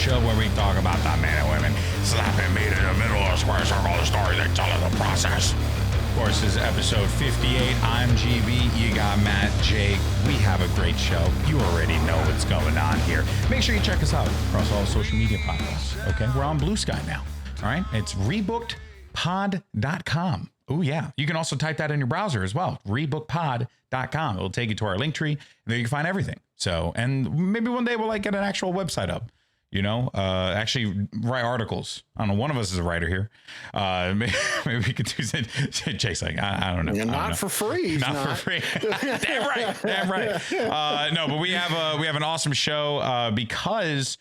show where we talk about the men and women slapping meat in the middle of a square circle of stories and telling the process. Of course, this is episode 58. I'm GB. You got Matt, Jake. We have a great show. You already know what's going on here. Make sure you check us out across all social media platforms. Okay, we're on Blue Sky now. All right, it's rebookedpod.com. Oh, yeah. You can also type that in your browser as well. Rebookedpod.com. It'll take you to our link tree. And there you can find everything. So, and maybe one day we'll like get an actual website up, you know, actually write articles. I don't know. One of us is a writer here. Maybe we could do something. Jake's like, I don't know. Not for free. Not for free. Damn right. Damn right. No, but we have an awesome show because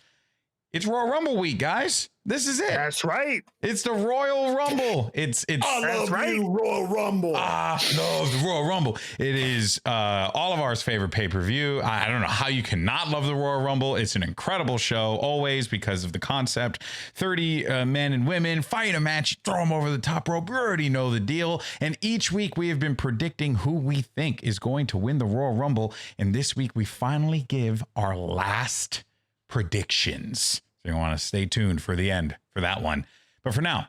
it's Royal Rumble week, guys. This is it. That's right. It's the Royal Rumble. It's I love you, Royal Rumble. I love the Royal Rumble. It is all of ours favorite pay-per-view. I don't know how you cannot love the Royal Rumble. It's an incredible show, always, because of the concept. 30 men and women fight a match, throw them over the top rope. We already know the deal. And each week we have been predicting who we think is going to win the Royal Rumble. And this week we finally give our last predictions. So you want to stay tuned for the end for that one. But for now,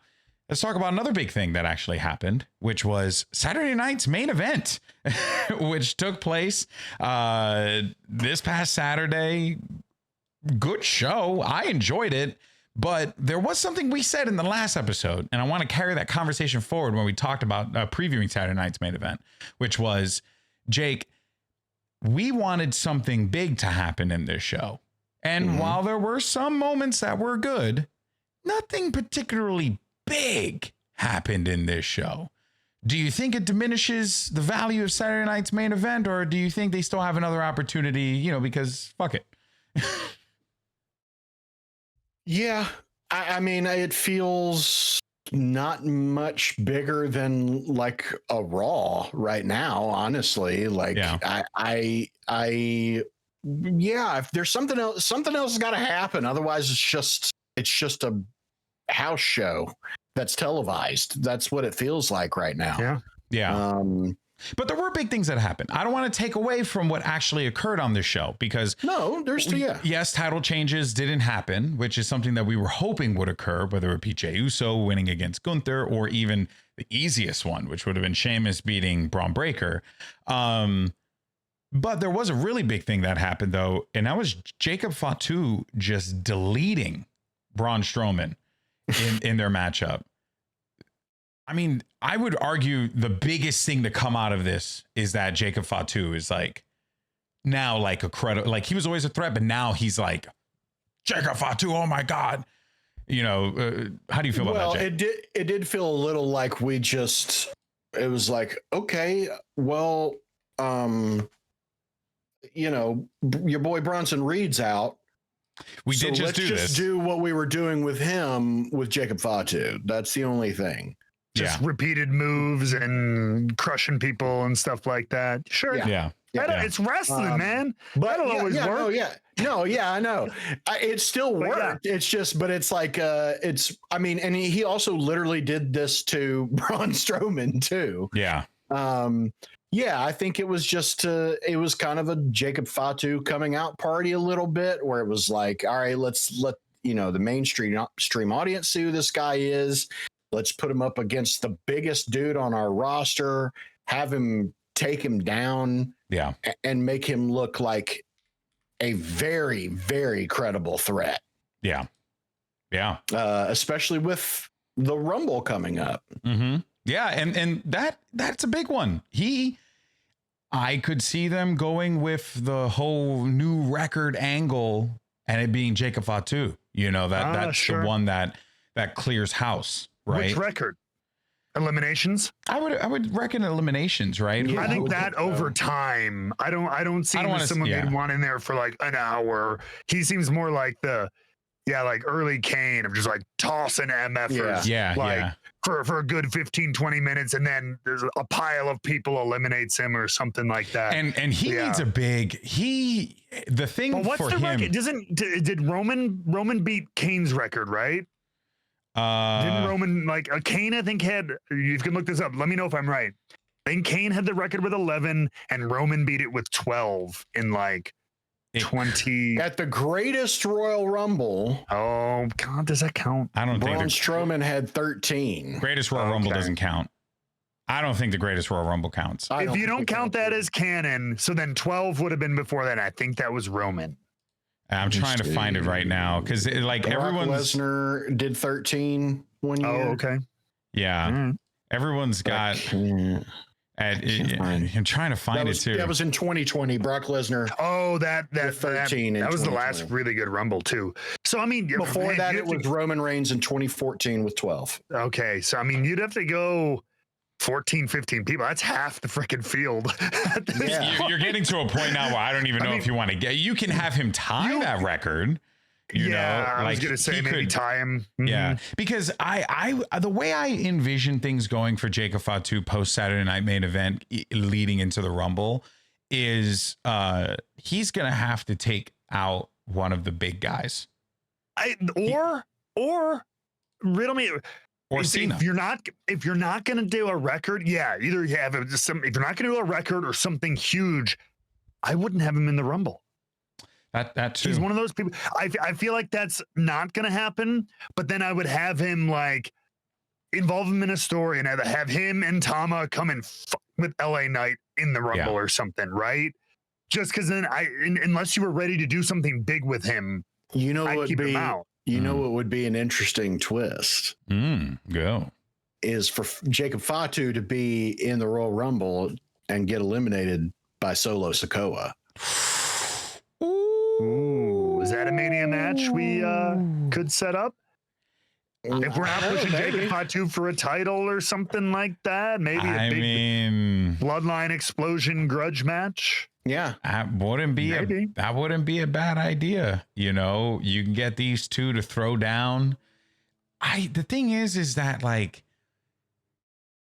let's talk about another big thing that actually happened, which was Saturday night's main event, which took place this past Saturday. Good show. I enjoyed it. But there was something we said in the last episode, and I want to carry that conversation forward when we talked about previewing Saturday night's main event, which was, Jake, we wanted something big to happen in this show. And while there were some moments that were good, nothing particularly big happened in this show. Do you think it diminishes the value of Saturday night's main event, or do you think they still have another opportunity, you know, because fuck it? Yeah, I mean, it feels not much bigger than like a Raw right now, honestly. Like, yeah. Yeah, if there's something else has got to happen. Otherwise, it's just a house show that's televised. That's what it feels like right now. Yeah. But there were big things that happened. I don't want to take away from what actually occurred on this show, because yes, title changes didn't happen, which is something that we were hoping would occur, whether it be Jey Uso winning against Gunther, or even the easiest one, which would have been Sheamus beating Braun Breaker. But there was a really big thing that happened, though, and that was Jacob Fatu just deleting Braun Strowman in their matchup. I mean, I would argue the biggest thing to come out of this is that Jacob Fatu is like now like a credible, like he was always a threat, but now he's like Jacob Fatu. Oh my God. You know, how do you feel about that, Jake? It did feel a little like it was like, okay, well, you know, your boy Bronson Reed's out. Let's just do what we were doing with him with Jacob Fatu. That's the only thing. Just repeated moves and crushing people and stuff like that. Sure. Yeah. It's wrestling, man. But that'll always work. I know. It still worked. Yeah. It's just, but it's like, and he also literally did this to Braun Strowman too. Yeah. Yeah, I think it was just it was kind of a Jacob Fatu coming out party a little bit, where it was like, all right, let's let the mainstream audience see who this guy is. Let's put him up against the biggest dude on our roster, have him take him down, and make him look like a very, very credible threat. Yeah. Especially with the Rumble coming up. Mm-hmm. Yeah, and that's a big one. I could see them going with the whole new record angle and it being Jacob Fatu. You know, that's the one that clears house, right? Which record? Eliminations? I would reckon eliminations, right? I think that over time. I don't see someone they'd want in there for like an hour. He seems more like like early Kane of just like tossing MFers. For a good 15, 20 minutes, and then there's a pile of people eliminates him or something like that. And he needs a big the thing. But what's for him? Record? Did Roman beat Kane's record, right? Didn't Roman Kane? I think had. You can look this up. Let me know if I'm right. I think Kane had the record with 11, and Roman beat it with 12 in like 20 at the greatest Royal Rumble. Oh God, does that count? I don't Braun think Strowman had 13. Greatest Royal Rumble doesn't count. I don't think the greatest Royal Rumble counts. If you don't count that as canon, so then 12 would have been before that. I think that was Roman. I'm trying to find it right now because like everyone's Lesnar did 13 one year. Oh, okay. Yeah, everyone's got. I'm trying to find it too. That was in 2020. Brock Lesnar. Oh, that 13. That was the last really good Rumble too. So I mean, before that, it was Roman Reigns in 2014 with 12. Okay, so I mean, you'd have to go 14, 15 people. That's half the freaking field. Yeah. You're getting to a point now where I don't even know if you want to get. You can have him tie that record. You know, I was gonna say maybe tie him. Yeah, because I the way I envision things going for Jacob Fatu post Saturday Night Main Event leading into the Rumble is he's gonna have to take out one of the big guys, or riddle me. Or Cena. If you're not gonna do a record, either you have if you're not gonna do a record or something huge, I wouldn't have him in the Rumble. That too. He's one of those people. I feel like that's not going to happen, but then I would have him like involve him in a story and either have him and Tama come and fuck with LA Knight in the Rumble or something, right? Just because then unless you were ready to do something big with him, what would be what would be an interesting twist? Go is for Jacob Fatu to be in the Royal Rumble and get eliminated by Solo Sikoa. Ooh, is that a Mania match we could set up? If we're not pushing Jacob Fatu for a title or something like that, maybe a big bloodline explosion grudge match. Yeah, that wouldn't be a bad idea. You know, you can get these two to throw down. The thing is that like,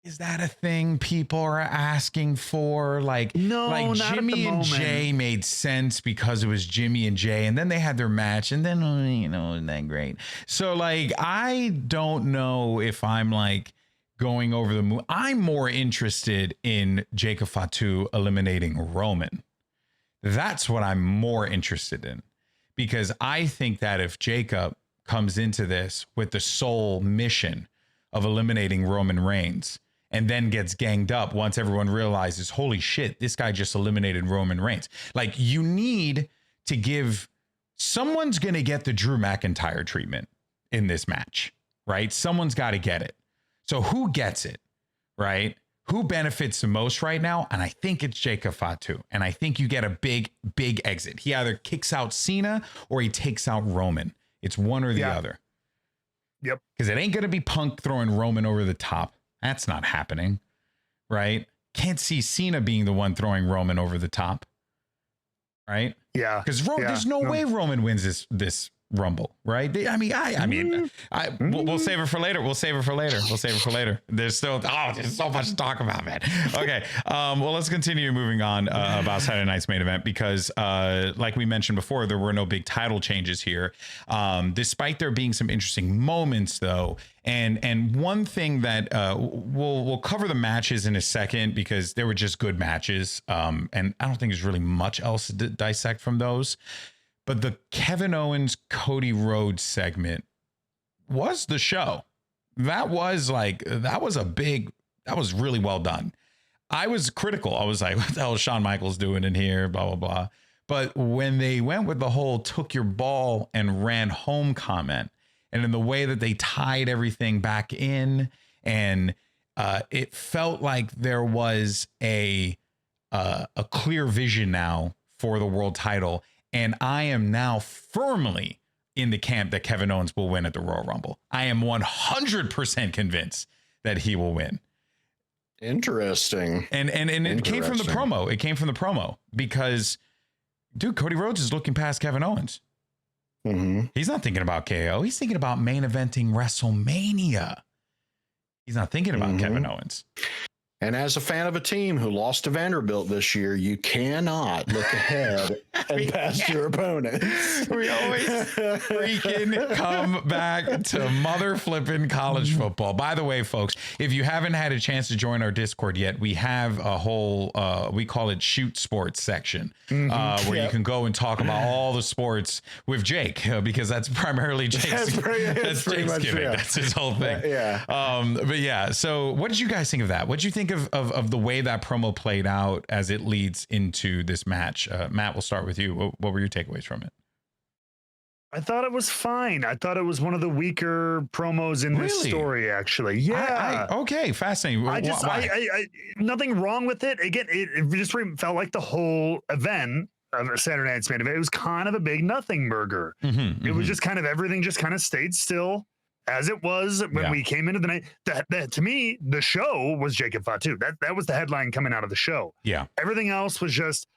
is that a thing people are asking for? Like, no, like not Jimmy and Jay made sense because it was Jimmy and Jay, and then they had their match, and then isn't that great? So like, I don't know if I'm like going over the moon. I'm more interested in Jacob Fatu eliminating Roman. That's what I'm more interested in, because I think that if Jacob comes into this with the sole mission of eliminating Roman Reigns, and then gets ganged up once everyone realizes, holy shit, this guy just eliminated Roman Reigns. Like, you need to give, someone's going to get the Drew McIntyre treatment in this match, right? Someone's got to get it. So who gets it, right? Who benefits the most right now? And I think it's Jacob Fatu. And I think you get a big, big exit. He either kicks out Cena or he takes out Roman. It's one or the other. Yep. Because it ain't going to be Punk throwing Roman over the top. That's not happening, right? Can't see Cena being the one throwing Roman over the top, right? Yeah. Because there's no way Roman wins this Rumble, right? We'll save it for later. We'll save it for later. There's so much to talk about, man. Okay. Well, let's continue moving on about Saturday night's main event, because like we mentioned before, there were no big title changes here. Despite there being some interesting moments though. And one thing that we'll cover the matches in a second, because they were just good matches. And I don't think there's really much else to dissect from those. But the Kevin Owens, Cody Rhodes segment was the show. That was really well done. I was critical. I was like, what the hell is Shawn Michaels doing in here? Blah, blah, blah. But when they went with the whole took your ball and ran home comment, and in the way that they tied everything back in, and it felt like there was a clear vision now for the world title. And I am now firmly in the camp that Kevin Owens will win at the Royal Rumble. I am 100% convinced that he will win. Interesting. And it came from the promo. It came from the promo because, dude, Cody Rhodes is looking past Kevin Owens. Mm-hmm. He's not thinking about KO. He's thinking about main eventing WrestleMania. He's not thinking about Kevin Owens. And as a fan of a team who lost to Vanderbilt this year, you cannot look ahead and past your opponent. We always freaking come back to mother flipping college football. By the way, folks, if you haven't had a chance to join our Discord yet, we have a whole, we call it Shoot Sports section, where you can go and talk about all the sports with Jake, because that's primarily Jake's. That's Jake's gimmick. Yeah. That's his whole thing. But yeah, so what did you guys think of that? What did you think of the way that promo played out as it leads into this match? Matt, we'll start with you. What were your takeaways from it? I thought it was fine. I thought it was one of the weaker promos in this story, actually. Yeah. Okay, fascinating. I nothing wrong with it. Again, it just felt like the whole event of a Saturday Night's Main Event. It was kind of a big nothing burger. It was just kind of everything just kind of stayed still as it was when we came into the night. That to me, the show was Jacob Fatu. That was the headline coming out of the show. Yeah. Everything else was just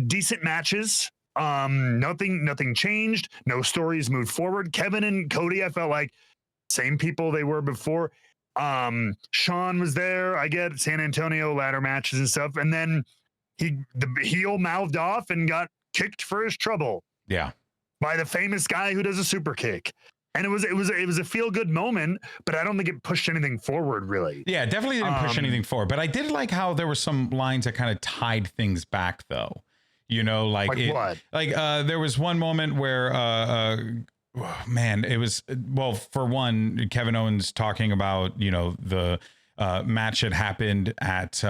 decent matches. Nothing changed. No stories moved forward. Kevin and Cody, I felt like same people they were before. Sean was there. I get San Antonio ladder matches and stuff. And then the heel mouthed off and got kicked for his trouble. Yeah. By the famous guy who does a super kick. And it was a feel good moment, but I don't think it pushed anything forward, really. Yeah, definitely didn't push anything forward. But I did like how there were some lines that kind of tied things back, though. You know, like what? Like there was one moment where, man, it was, well, for one, Kevin Owens talking about, you know, the match that happened at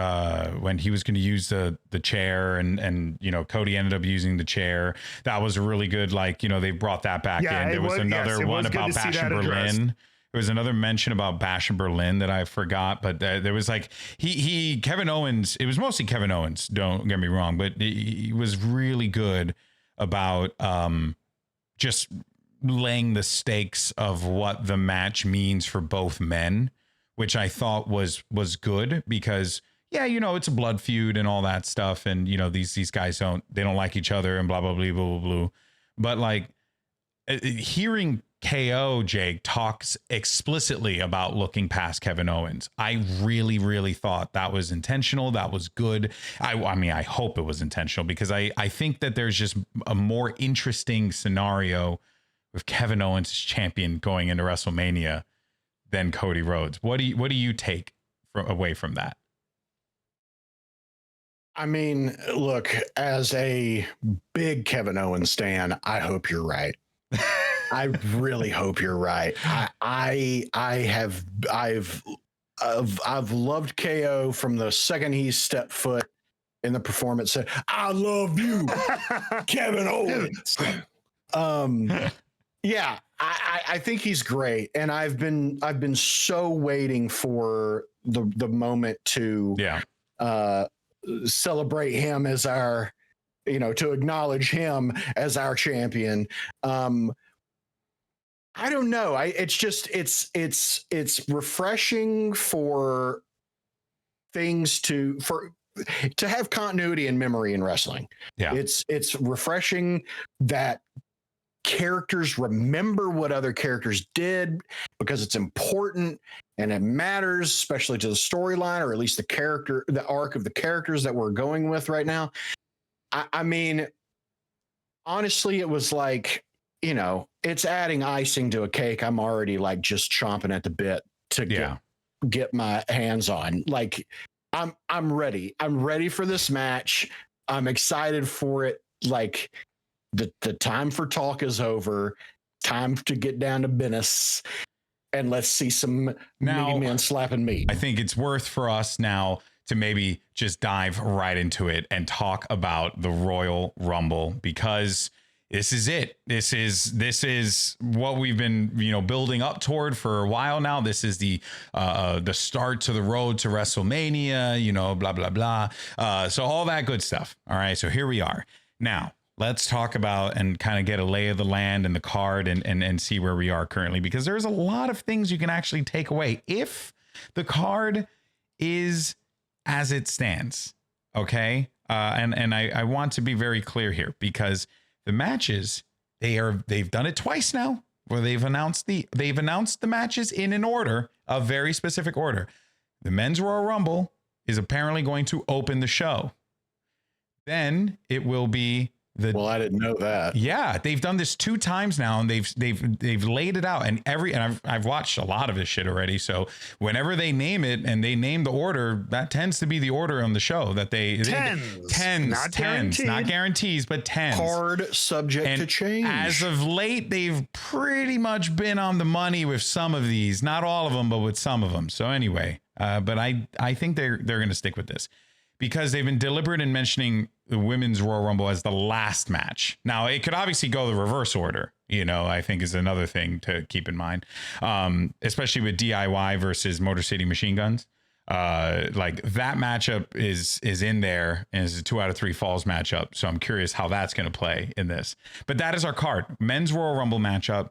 when he was going to use the chair and, you know, Cody ended up using the chair. That was really good. Like, you know, they brought that back in. There was another one about Bash in Berlin. There was another mention about Bash in Berlin that I forgot, but there was like Kevin Owens. It was mostly Kevin Owens. Don't get me wrong, but he was really good about just laying the stakes of what the match means for both men, which I thought was good because, yeah, you know, it's a blood feud and all that stuff. And, you know, these guys don't like each other and blah, blah, blah, blah, blah, blah. But like hearing KO, Jake, talks explicitly about looking past Kevin Owens. I really, really thought that was intentional. That was good. I mean, I hope it was intentional because I think that there's just a more interesting scenario with Kevin Owens as champion going into WrestleMania than Cody Rhodes. What do you take away from that? I mean, look, as a big Kevin Owens stan, I hope you're right. I really hope you're right. I've loved KO from the second he stepped foot in the performance. Said, "I love you, Kevin Owens." Yeah, I think he's great, and I've been so waiting for the moment to celebrate him as our, you know, to acknowledge him as our champion. I don't know. It's refreshing for things to have continuity and memory in wrestling. Yeah. It's refreshing that characters remember what other characters did because it's important and it matters, especially to the storyline, or at least the arc of the characters that we're going with right now. I mean, honestly, it was like, you know, it's adding icing to a cake I'm already like just chomping at the bit to get my hands on. Like I'm ready. I'm ready for this match. I'm excited for it. Like the time for talk is over. Time to get down to business. And let's see some meaty men slapping meat. I think it's worth for us now to maybe just dive right into it and talk about the Royal Rumble, because this is it. This is what we've been, you know, building up toward for a while now. This is the start to the road to WrestleMania, you know, blah, blah, blah. So all that good stuff. All right. So here we are. Now, let's talk about and kind of get a lay of the land and the card and see where we are currently, because there's a lot of things you can actually take away if the card is as it stands. Okay. And I want to be very clear here, because the matches, they've done it twice now, where they've announced the matches in an order, a very specific order. The Men's Royal Rumble is apparently going to open the show. Then it will be well, I didn't know that. Yeah, they've done this 2 times now, and they've laid it out, and I've watched a lot of this shit already. So whenever they name it and they name the order, that tends to be the order on the show that tens, not guarantees, but tens. Hard subject to change. As of late, they've pretty much been on the money with some of these, not all of them, but with some of them. So anyway, but I think they're going to stick with this, because they've been deliberate in mentioning the Women's Royal Rumble as the last match. Now, it could obviously go the reverse order, I think is another thing to keep in mind, especially with DIY versus Motor City Machine Guns. Like that matchup is in there, and it's a 2 out of 3 falls matchup. So I'm curious how that's going to play in this. But that is our card. Men's Royal Rumble matchup,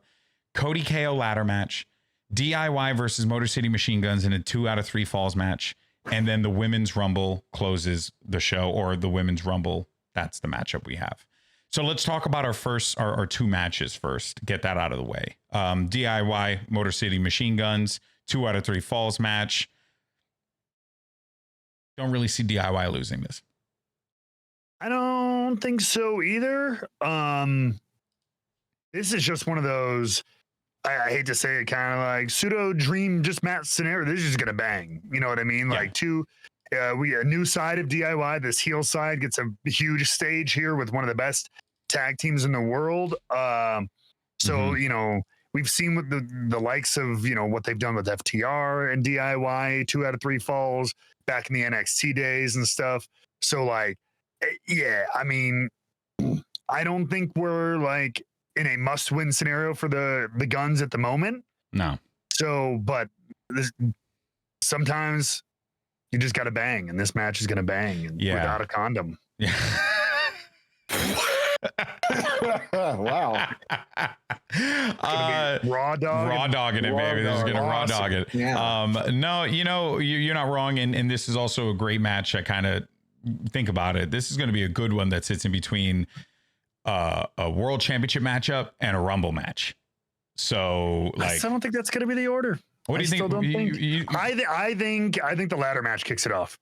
Cody KO ladder match, DIY versus Motor City Machine Guns in a 2 out of 3 falls match. And then the Women's Rumble closes the show, or the Women's Rumble. That's the matchup we have. So let's talk about our 2 matches first. Get that out of the way. DIY Motor City Machine Guns, 2 out of 3 falls match. Don't really see DIY losing this. I don't think so either. This is just one of those, I hate to say it, kind of like pseudo dream just match scenario. This is just gonna bang. You know what I mean? Yeah. Like a new side of DIY. This heel side gets a huge stage here with one of the best tag teams in the world. We've seen with the likes of what they've done with FTR and DIY, 2 out of 3 falls back in the NXT days and stuff. So like, yeah, I mean, I don't think we're like in a must-win scenario for the Guns at the moment. No. So, but sometimes you just got to bang, and this match is going to bang, and without a condom. Yeah. Wow. Raw dogging it, baby. This is gonna raw dog it. Yeah. No, you're not wrong, and this is also a great match. I kind of think about it. This is going to be a good one that sits in between a world championship matchup and a Rumble match. So, like, I don't think that's going to be the order. What do you think? I think the ladder match kicks it off.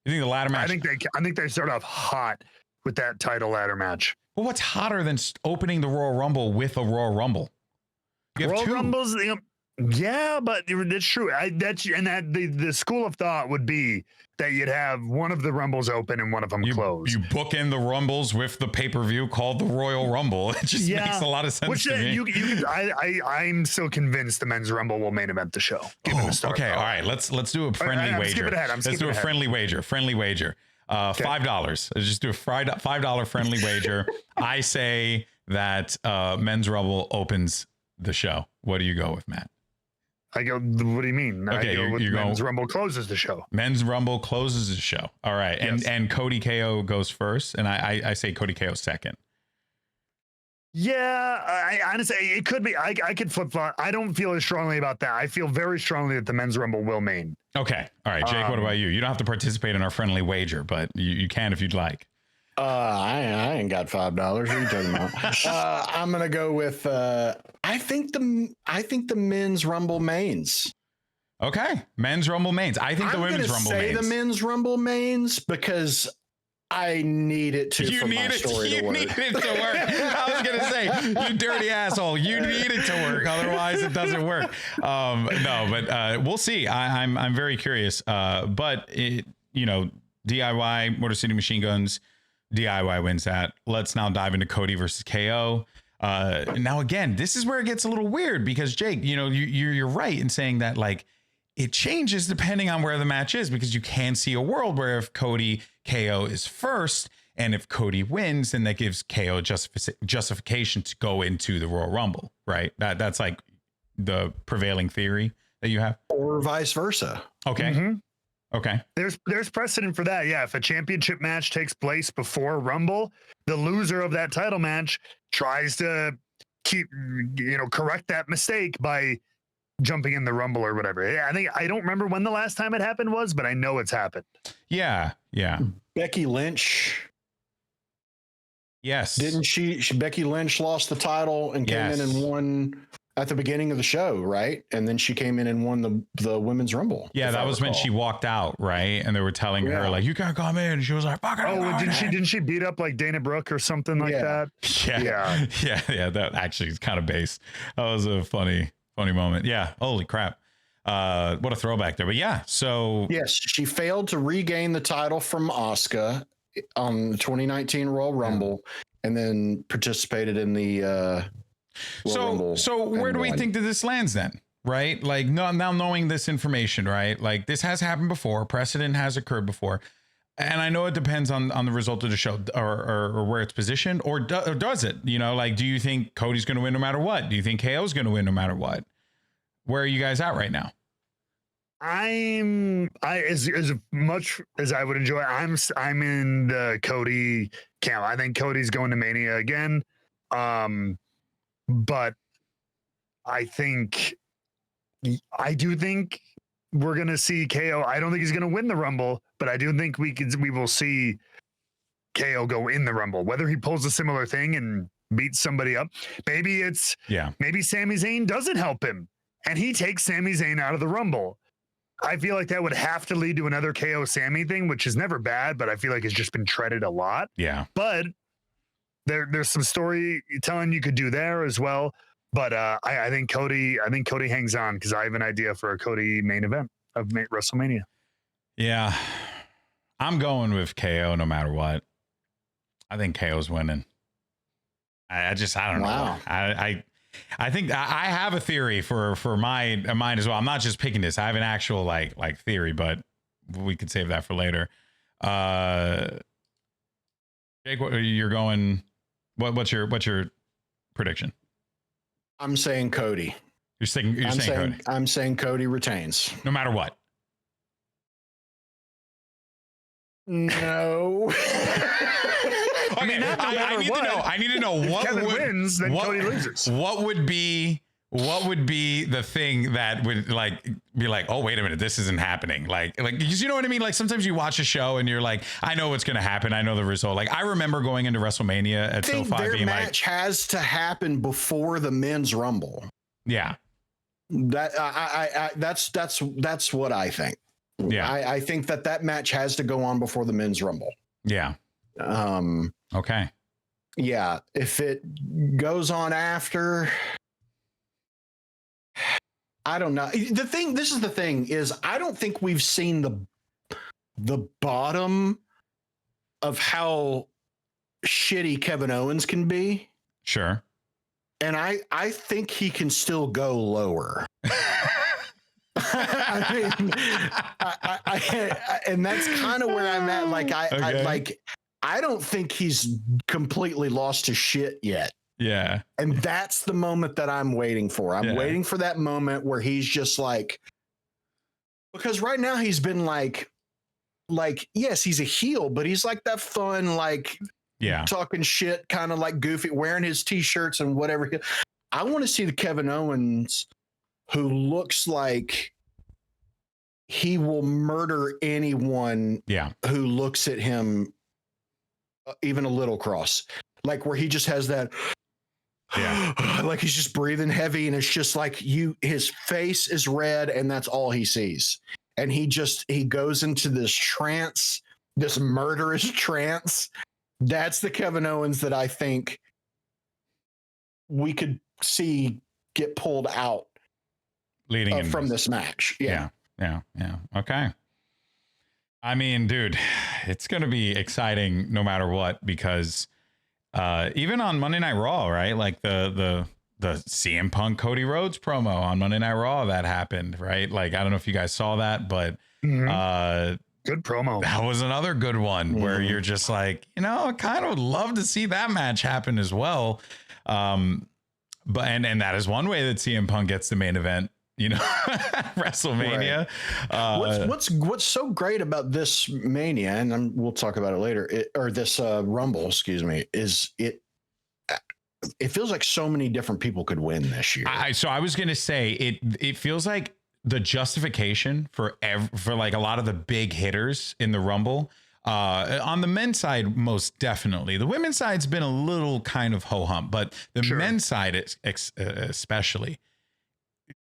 You think the ladder match? I think they start off hot with that title ladder match. Well, what's hotter than opening the Royal Rumble with a Royal Rumble? You have Royal 2 Rumbles, yeah, but that's true. The school of thought would be that you'd have one of the Rumbles open and one of them closed. You bookend the Rumbles with the pay-per-view called the Royal Rumble. It just makes a lot of sense to me. I'm still convinced the Men's Rumble will main event the show. Okay, all right. Let's do a friendly wager. Let's do a friendly wager. $5. Let's just do a $5 friendly wager. I say that Men's Rumble opens the show. What do you go with, Matt? I go, what do you mean? Okay, I go with Men's Rumble closes the show. Men's Rumble closes the show. All right. Yes. And Cody KO goes first, and I say Cody KO second. Yeah, I honestly, it could be. I could flip flop. I don't feel as strongly about that. I feel very strongly that the Men's Rumble will main. Okay. All right, Jake, what about you? You don't have to participate in our friendly wager, but you can if you'd like. I ain't got $5. What are you talking about? I'm gonna go with I think the Men's Rumble mains. Okay, Men's Rumble mains. I think the Women's Rumble mains. The Men's Rumble mains because I need it to. You need it to work. I was gonna say, you dirty asshole. You need it to work, otherwise it doesn't work. But we'll see. I'm very curious. But DIY Motor City Machine Guns. DIY wins that. Let's now dive into Cody versus KO. Now again, this is where it gets a little weird because Jake, you're right in saying that like it changes depending on where the match is, because you can see a world where if Cody KO is first and if Cody wins, then that gives KO justification to go into the Royal Rumble, right? That's like the prevailing theory that you have, or vice versa. Okay. Mm-hmm. Okay. There's precedent for that. Yeah. If a championship match takes place before Rumble, the loser of that title match tries to correct that mistake by jumping in the Rumble or whatever. Yeah, I don't remember when the last time it happened was, but I know it's happened. Yeah. Becky Lynch. Yes. Didn't she Becky Lynch lost the title and came in and won at the beginning of the show, right? And then she came in and won the Women's Rumble. Yeah, that was when she walked out, right? And they were telling her like, "You can't come in." And she was like, "Fuck it." Oh, didn't she beat up like Dana Brooke or something like that? Yeah. That actually is kind of base. That was a funny moment. Yeah. Holy crap. What a throwback there. But yeah, so yes, she failed to regain the title from Asuka on the 2019 Royal Rumble, and then participated in the So where do we think that this lands then? Right? Like now knowing this information, right? Like this has happened before, precedent has occurred before. And I know it depends on the result of the show or where it's positioned, or does it? You know, like, do you think Cody's going to win no matter what? Do you think KO's going to win no matter what? Where are you guys at right now? As much as I would enjoy, I'm in the Cody camp. I think Cody's going to Mania again. But I do think we're going to see KO. I don't think he's going to win the Rumble, but I do think we will see KO go in the Rumble. Whether he pulls a similar thing and beats somebody up, maybe Sami Zayn doesn't help him and he takes Sami Zayn out of the Rumble. I feel like that would have to lead to another KO Sami thing, which is never bad, but I feel like it's just been treaded a lot. Yeah. But there's some storytelling you could do there as well. But I think Cody hangs on because I have an idea for a Cody main event of WrestleMania. Yeah. I'm going with KO no matter what. I think KO's winning. I don't know. I think I have a theory for mine as well. I'm not just picking this. I have an actual like theory, but we could save that for later. Jake, you're going. What's your prediction? I'm saying Cody. You're saying Cody. I'm saying Cody retains no matter what. No. Okay, I need to know what Kevin wins, then Cody loses. What would be the thing that would be like, oh, wait a minute, this isn't happening. Like, because you know what I mean? Like sometimes you watch a show and you're like, I know what's going to happen. I know the result. Like I remember going into WrestleMania at SoFi their being match has to happen before the men's Rumble. Yeah. That's what I think. Yeah. I think that match has to go on before the men's Rumble. Yeah. Okay. Yeah. If it goes on after, I don't know. This is the thing is I don't think we've seen the bottom of how shitty Kevin Owens can be. Sure. And I think he can still go lower. I mean, and that's kind of where I'm at. Like I don't think he's completely lost his shit yet. Yeah. And that's the moment that I'm waiting for. I'm waiting for that moment where he's just like, because right now he's been like, yes, he's a heel, but he's like that fun, talking shit, kind of like goofy, wearing his t-shirts and whatever. I want to see the Kevin Owens who looks like he will murder anyone who looks at him even a little cross. Like where he just has that, like he's just breathing heavy and it's just like his face is red and that's all he sees. And he goes into this trance, this murderous trance. That's the Kevin Owens that I think we could see get pulled out leading from this match. Yeah. Okay. I mean, dude, it's going to be exciting no matter what, because even on Monday Night Raw, right? Like the CM Punk Cody Rhodes promo on Monday Night Raw that happened, right? Like, I don't know if you guys saw that, but good promo. That was another good one where you're just like, I kind of would love to see that match happen as well. But and that is one way that CM Punk gets the main event, WrestleMania. Right. What's so great about this Mania, and we'll talk about it later, or this Rumble, excuse me, is it feels like so many different people could win this year. So I was going to say it feels like the justification for like a lot of the big hitters in the Rumble On the men's side, most definitely. The women's side's been a little kind of ho-hum, but the men's side especially.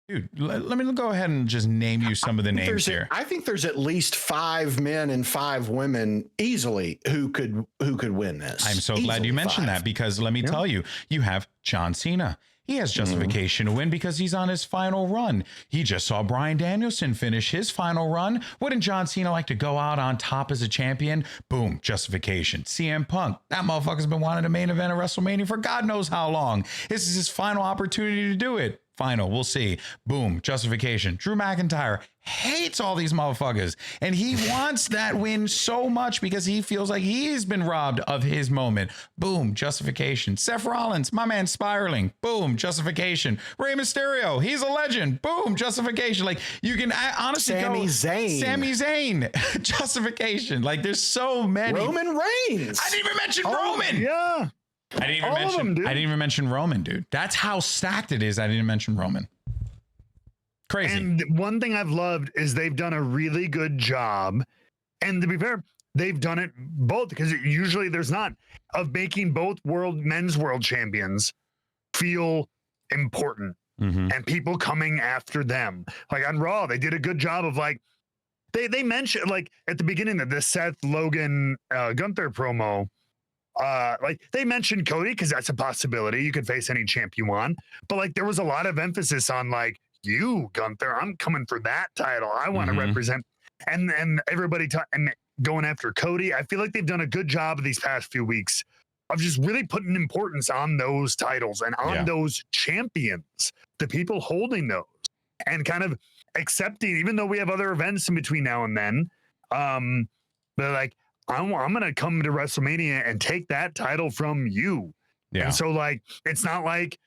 Dude, let me go ahead and just name you some of the names here. I think there's at least 5 men and 5 women easily who could win this. I'm so glad you mentioned that, because let me tell you, you have John Cena. He has justification to win because he's on his final run. He just saw Bryan Danielson finish his final run. Wouldn't John Cena like to go out on top as a champion? Boom, justification. CM Punk, that motherfucker's been wanting a main event of WrestleMania for God knows how long. This is his final opportunity to do it. Final, we'll see. Boom, justification. Drew McIntyre hates all these motherfuckers, and he wants that win so much because he feels like he's been robbed of his moment. Boom, justification. Seth Rollins, my man spiraling. Boom, justification. Rey Mysterio, he's a legend. Boom, justification. Like, you can honestly Sami Zayn, justification. Like, there's so many. Roman Reigns. I didn't even mention Roman. Yeah. I didn't even mention Roman, dude. That's how stacked it is. I didn't mention Roman. Crazy. And one thing I've loved is they've done a really good job. And to be fair, they've done it both, because usually there's not, of making both men's world champions feel important and people coming after them. Like on Raw, they did a good job of like, they mentioned like at the beginning of the Seth Logan Gunther promo, like they mentioned Cody because that's a possibility. You could face any champ you want, but like there was a lot of emphasis on like, you Gunther, I'm coming for that title. I want to represent, and everybody and going after Cody. I feel like they've done a good job of these past few weeks of just really putting importance on those titles and on those champions, the people holding those, and kind of accepting, even though we have other events in between now and then, they're like, I'm going to come to WrestleMania and take that title from you. Yeah. And so like, it's not like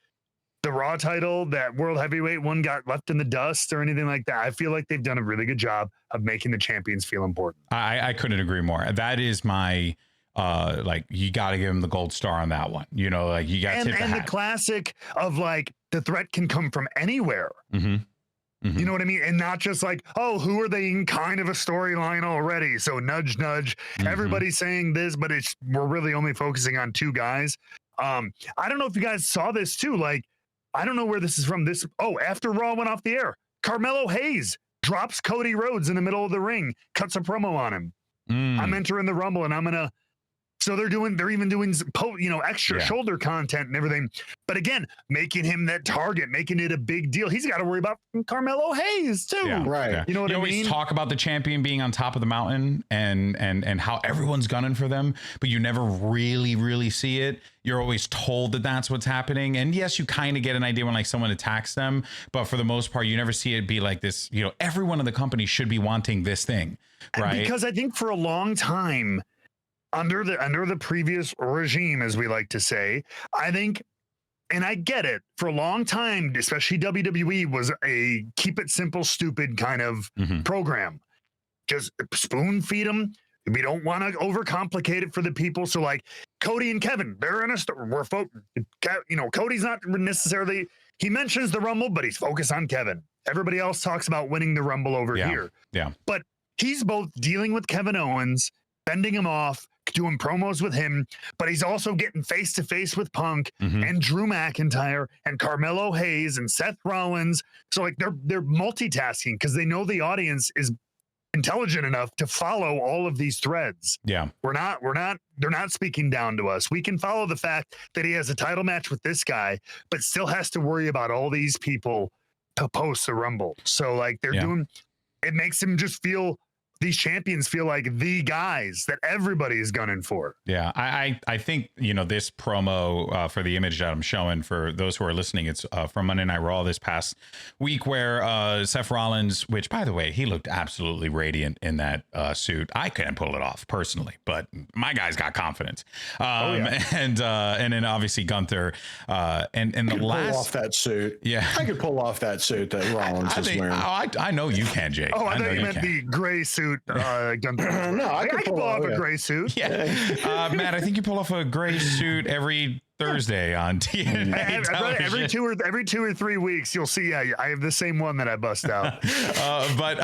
the Raw title, that World Heavyweight one, got left in the dust or anything like that. I feel like they've done a really good job of making the champions feel important. I couldn't agree more. That is my, like, you got to give him the gold star on that one. You know, like you got to tip the hat. And the classic of like, the threat can come from anywhere. You know what I mean? And not just like, oh, who are they in kind of a storyline already? So nudge, nudge. Everybody's saying this, but we're really only focusing on 2 guys. I don't know if you guys saw this too. Like, I don't know where this is from. After Raw went off the air, Carmelo Hayes drops Cody Rhodes in the middle of the ring, cuts a promo on him. I'm entering the Rumble and I'm going to. So they're even doing, extra shoulder content and everything. But again, making him that target, making it a big deal. He's got to worry about Carmelo Hayes too. Yeah, right. Yeah. You know what I mean? You always talk about the champion being on top of the mountain and how everyone's gunning for them, but you never really see it. You're always told that that's what's happening. And yes, you kind of get an idea when like someone attacks them, but for the most part, you never see it be like this, everyone in the company should be wanting this thing. Right. Because I think for a long time, under the previous regime, as we like to say, I think, and I get it, for a long time, especially WWE was a keep it simple, stupid kind of program. Just spoon feed them. We don't want to overcomplicate it for the people. So like Cody and Kevin, they're in a we're Cody's not necessarily, he mentions the Rumble, but he's focused on Kevin. Everybody else talks about winning the Rumble over here. Yeah. But he's both dealing with Kevin Owens, bending him off, doing promos with him, but he's also getting face to face with Punk and Drew McIntyre and Carmelo Hayes and Seth Rollins. So like they're multitasking because they know the audience is intelligent enough to follow all of these threads. Yeah. They're not speaking down to us. We can follow the fact that he has a title match with this guy, but still has to worry about all these people to post the Rumble. So like it makes him just these champions feel like the guys that everybody is gunning for. Yeah, I think, this promo for the image that I'm showing for those who are listening, it's from Monday Night Raw this past week where Seth Rollins, which, by the way, he looked absolutely radiant in that suit. I couldn't pull it off personally, but my guy's got confidence. And then obviously Gunther and the last... pull off that suit. Yeah. I could pull off that suit that Rollins is wearing. I know you can, Jake. I thought you meant the gray suit. Gunther. No, I could pull off a gray suit. Yeah, Matt, I think you pull off a gray suit every Thursday on TNA every 2 or 3 weeks. You'll see. I have the same one that I bust out. But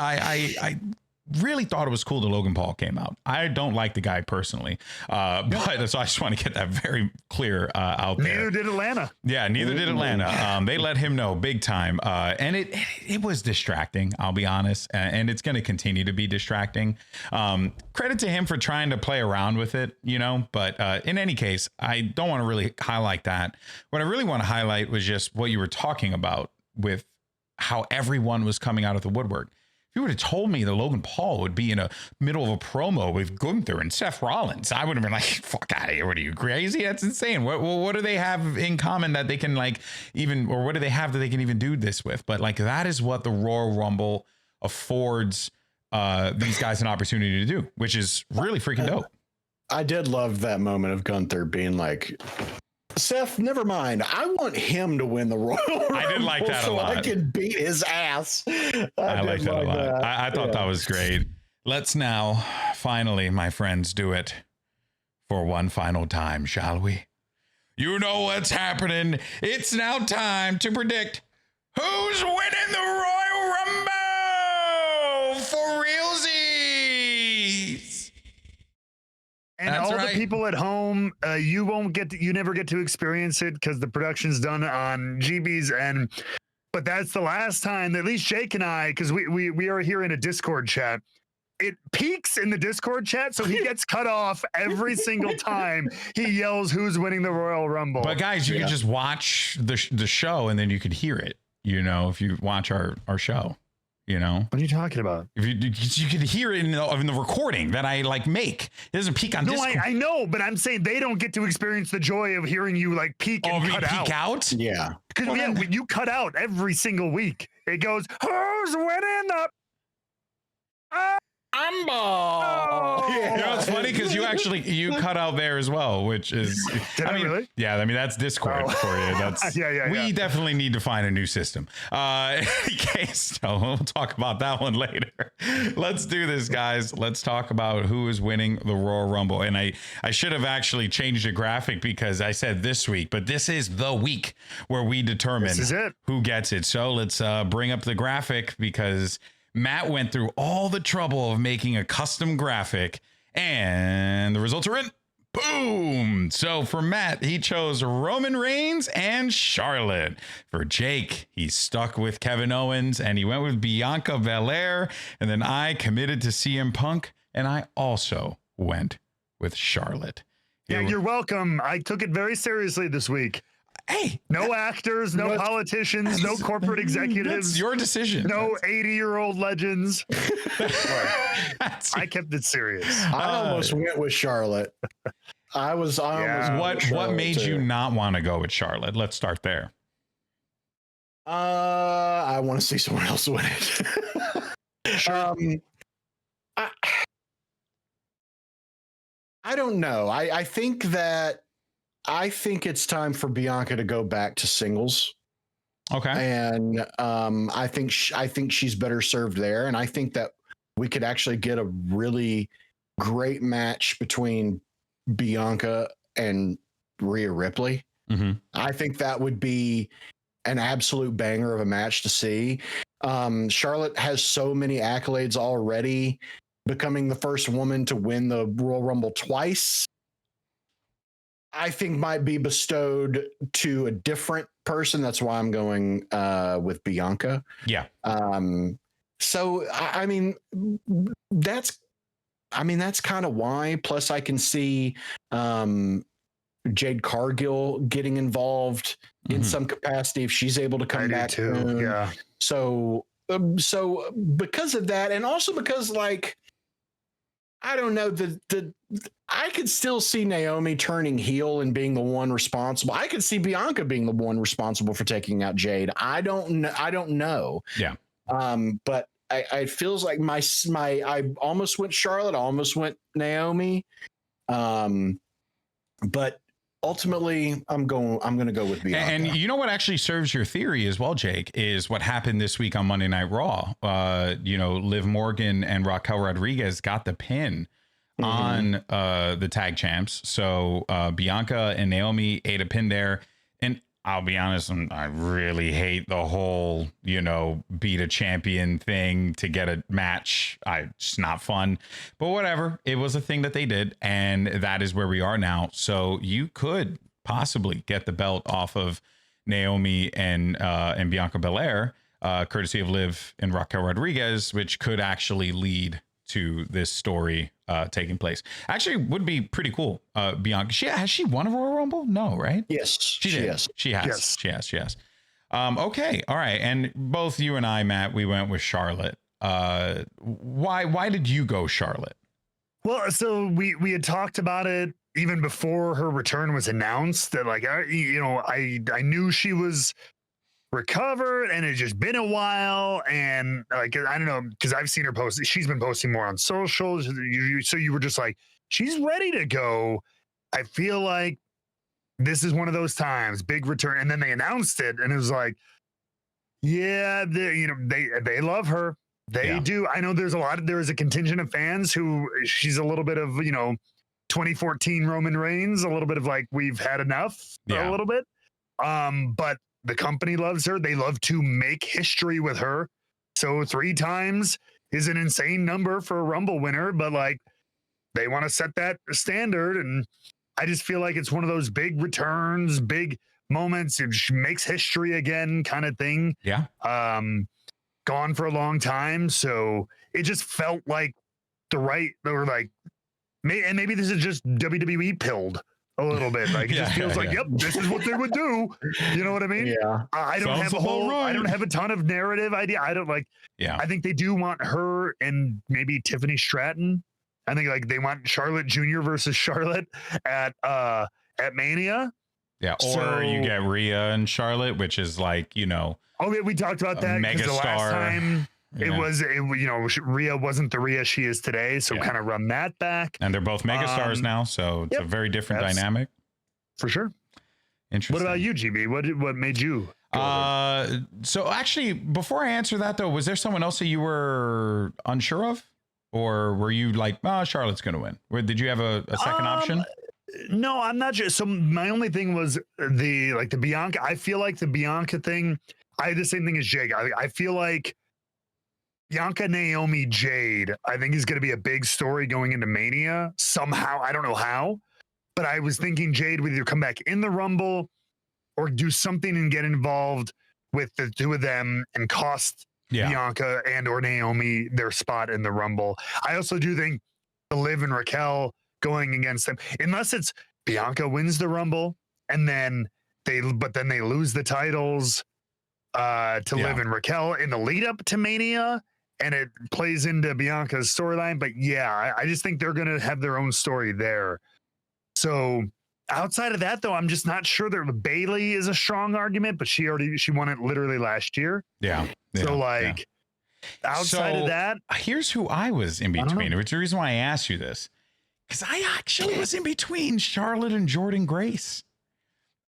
really thought it was cool that Logan Paul came out. I don't like the guy personally, but so I just want to get that very clear out there. Neither did Atlanta. Yeah, neither did Atlanta. They let him know big time, and it was distracting. I'll be honest, and it's going to continue to be distracting. Credit to him for trying to play around with it, But in any case, I don't want to really highlight that. What I really want to highlight was just what you were talking about with how everyone was coming out of the woodwork. You would have told me that Logan Paul would be in the middle of a promo with Gunther and Seth Rollins, I would have been like, fuck out of here. What are you, crazy? That's insane. What do they have in common that they can what do they have that they can even do this with? But that is what the Royal Rumble affords these guys an opportunity to do, which is really freaking dope. I did love that moment of Gunther being like, Seth, never mind. I want him to win the Royal Rumble. I did like that a lot. I can beat his ass. I like that a lot. I thought that was great. Let's now finally, my friends, do it for one final time, shall we? You know what's happening. It's now time to predict who's winning the Royal Rumble for realsies. And that's all right. The people at home, you never get to experience it because the production's done on GBs. But that's the last time, at least Jake and I, because we are here in a Discord chat. It peaks in the Discord chat, so he gets cut off every single time he yells who's winning the Royal Rumble. But guys, you can just watch the show and then you could hear it, if you watch our show. What are you talking about? If you could hear it in the recording that I make. It doesn't peak on Discord. I know, but I'm saying they don't get to experience the joy of hearing you peak and cut peek out. Yeah, because you cut out every single week. It goes, who's winning the? Oh. It's funny because you cut out there as well, which is Did I really? Yeah, that's Discord for you. That's we definitely need to find a new system. In any case, we'll talk about that one later. Let's do this, guys. Let's talk about who is winning the Royal Rumble. And I should have actually changed the graphic because I said this week, but this is the week where we determine who gets it. So let's bring up the graphic because Matt went through all the trouble of making a custom graphic and the results are in. Boom. So for Matt, he chose Roman Reigns and Charlotte. For Jake, he stuck with Kevin Owens and he went with Bianca Belair. And then I committed to CM Punk and I also went with Charlotte. Yeah, you're welcome. I took it very seriously this week. Hey, no actors, no politicians, no corporate executives. That's your decision. No 80-year-old legends. I kept it serious. I almost went with Charlotte. I almost what made you not want to go with Charlotte? Let's start there. I want to see someone else win it. Sure. I don't know. I think it's time for Bianca to go back to singles. Okay. And I think she's better served there. And I think that we could actually get a really great match between Bianca and Rhea Ripley. Mm-hmm. I think that would be an absolute banger of a match to see. Charlotte has so many accolades already, becoming the first woman to win the Royal Rumble twice. I think might be bestowed to a different person. That's why I'm going with Bianca. Yeah. So that's kind of why. Plus, I can see Jade Cargill getting involved in some capacity if she's able to come back too. Yeah. So because of that, and also because I don't know, I could still see Naomi turning heel and being the one responsible. I could see Bianca being the one responsible for taking out Jade. I don't know. Yeah. But I feels like I almost went Charlotte. I almost went Naomi. But ultimately I'm going to go with Bianca. And you know what actually serves your theory as well, Jake, is what happened this week on Monday Night Raw. Liv Morgan and Raquel Rodriguez got the pin on the tag champs. So Bianca and Naomi ate a pin there. And I'll be honest, I really hate the whole, beat a champion thing to get a match. It's not fun, but whatever. It was a thing that they did, and that is where we are now. So you could possibly get the belt off of Naomi and Bianca Belair, courtesy of Liv and Raquel Rodriguez, which could actually lead to this story taking place. Actually, would be pretty cool. Bianca, has she won a Royal Rumble? No, right? Yes, she has. She has. Okay, all right. And both you and I, Matt, we went with Charlotte. Why did you go Charlotte? Well, so we had talked about it even before her return was announced. That I knew she was recovered and it's just been a while, and I don't know, because I've seen her post. She's been posting more on socials, so you were just like, she's ready to go. I feel like this is one of those times, big return. And then they announced it, and it was like, yeah, they love her. They do. I know there is a contingent of fans who she's a little bit of 2014 Roman Reigns, a little bit of like, we've had enough a little bit, but the company loves her. They love to make history with her. So 3 times is an insane number for a Rumble winner, but like, they want to set that standard. And I just feel like it's one of those big returns, big moments. It makes history again kind of thing. Yeah. Gone for a long time. So it just felt like maybe this is just WWE pilled a little bit. Like, it just feels like, yep, this is what they would do. You know what I mean? Yeah. I don't have a ton of narrative idea. I think they do want her and maybe Tiffany Stratton. I think like they want Charlotte Jr. versus Charlotte at Mania. Yeah. Or you get Rhea and Charlotte, which is like, okay, we talked about that because the last time Rhea wasn't the Rhea she is today, so kind of run that back. And they're both megastars now, so it's a very different dynamic. For sure. Interesting. What about you, GB? What made you so actually, before I answer that though, was there someone else that you were unsure of? Or were you like, Charlotte's gonna win? Or did you have a second option? No, I'm not sure. So my only thing was the Bianca. I feel like the Bianca thing, I had the same thing as Jake. I feel like Bianca, Naomi, Jade, I think is going to be a big story going into Mania somehow. I don't know how, but I was thinking Jade would either come back in the Rumble or do something and get involved with the 2 of them and cost Bianca and or Naomi their spot in the Rumble. I also do think Liv and Raquel going against them, unless it's Bianca wins the Rumble and then they lose the titles to Liv and Raquel in the lead up to Mania, and it plays into Bianca's storyline. But I just think they're going to have their own story there. So outside of that, though, I'm just not sure that Bayley is a strong argument, but she won it literally last year. Yeah. So outside of that, here's who I was in between. It's the reason why I asked you this, because I actually was in between Charlotte and Jordynne Grace.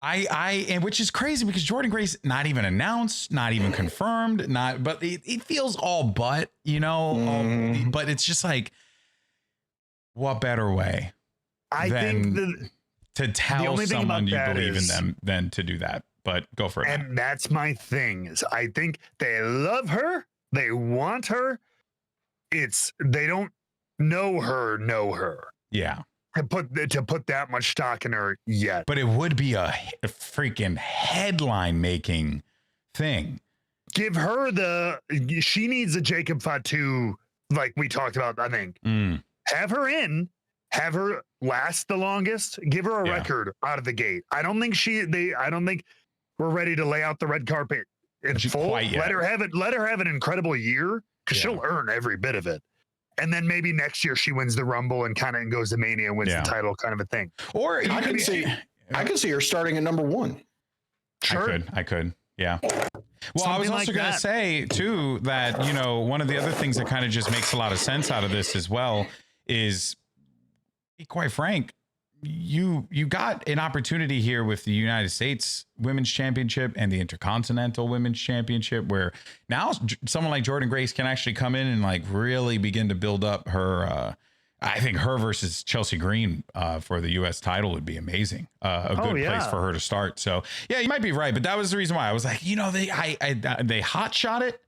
And which is crazy because Jordynne Grace not even announced, not even confirmed, but it feels all but, but it's just like, what better way to tell someone you believe in them than to do that? But go for it. And that's my thing, is I think they love her. They want her. They don't know her. Yeah. To put that much stock in her yet. But it would be a freaking headline making thing. Give her she needs a Jacob Fatu, like we talked about, I think. Have her in, have her last the longest, give her a record out of the gate. I don't think we're ready to lay out the red carpet in full. Let her have an incredible year, because she'll earn every bit of it. And then maybe next year she wins the Rumble and kind of goes to Mania and wins the title, kind of a thing. Or I can see her starting at number 1. Sure. I could. Yeah. Well, I was also going to say too that, one of the other things that kind of just makes a lot of sense out of this as well is, be quite frank, you got an opportunity here with the United States Women's Championship and the Intercontinental Women's Championship, where now someone like Jordynne Grace can actually come in and like really begin to build up her I think her versus Chelsea Green for the U.S. title would be amazing. A good place for her to start. So yeah, you might be right, but that was the reason why I was like, they hot shot it,